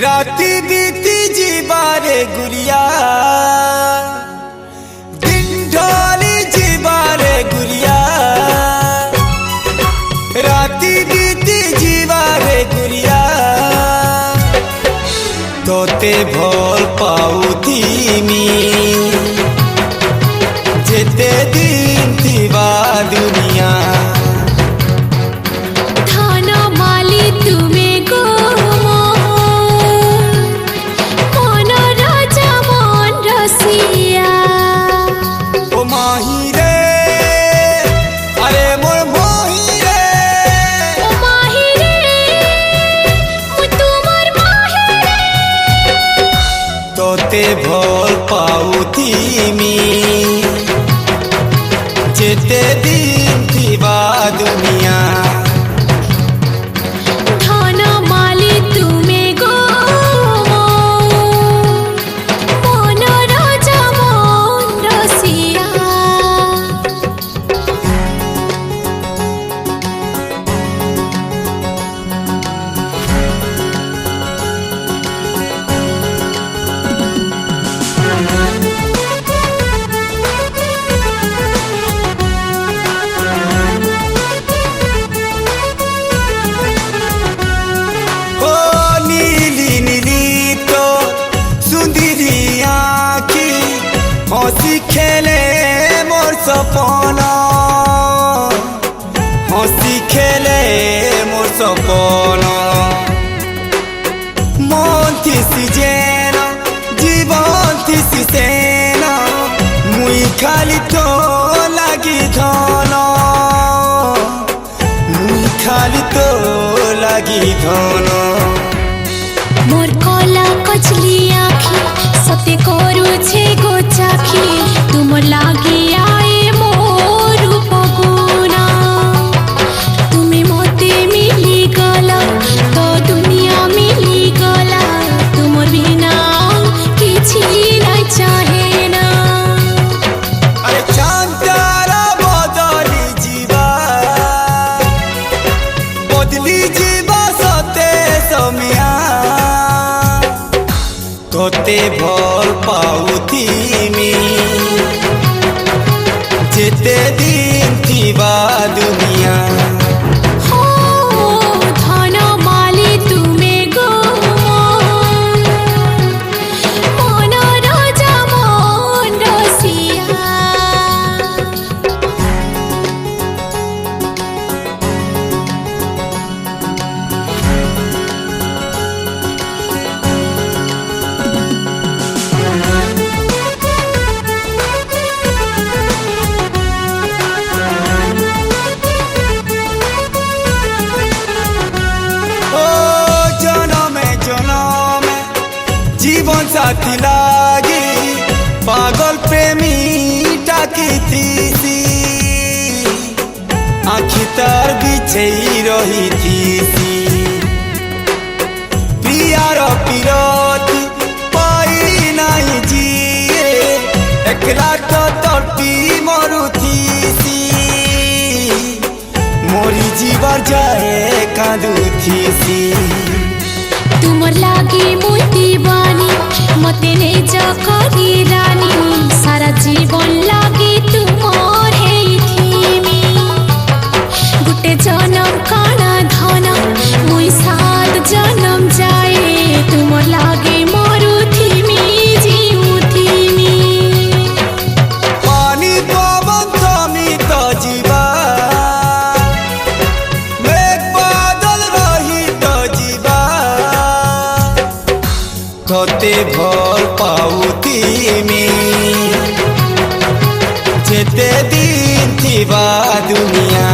राती बीती जीवारे गुड़िया दिन ढोली जीवारे गुड़िया राती बीती जीवारे गुड़िया तोते भोल पाऊथी मी जेते दिन थीवा दुनिया तोते भोल पाऊथी मी जेते दिन थीवा दुनिया हसी खेले मोर सपना हसी खेले मोर सपना मन थी जेना जीवन थी सेना मुई खाली तो लगी धन मुई खाली तो लगी धन मोर कला कचली आखी सते करू छे गो चाखी तुम लागी आए मोर पगुना तुम्हें मोते मिली गला तो दुनिया मिली गला तुमर बिना किछि नहीं चाहे ना अरे चांदारा बदली जीवा सते समिया तोते भोल पाऊथी मी जेते दिन थीवा दुनिया जीवन साथी लागी पागल प्रेमी टाकी थी आखी तार बिछे रही थी प्रियार पीरती पाई नहीं जिए एकला तो तड़पी मरुथी मोरी जीवर जाए कांदुथी तुमर लागी मुई दीवानी मते ने जकरी रानी सारा जीवन लागी तुमर हेई थीमी गुटे जन्म काना धन मुई सात जन्म जाए तुमर लागी मरु थीमी जीउ थीमी पानी पवन थमी तो जीवा तोते भोल पाऊथी मी जेते दिन थीवा दुनिया।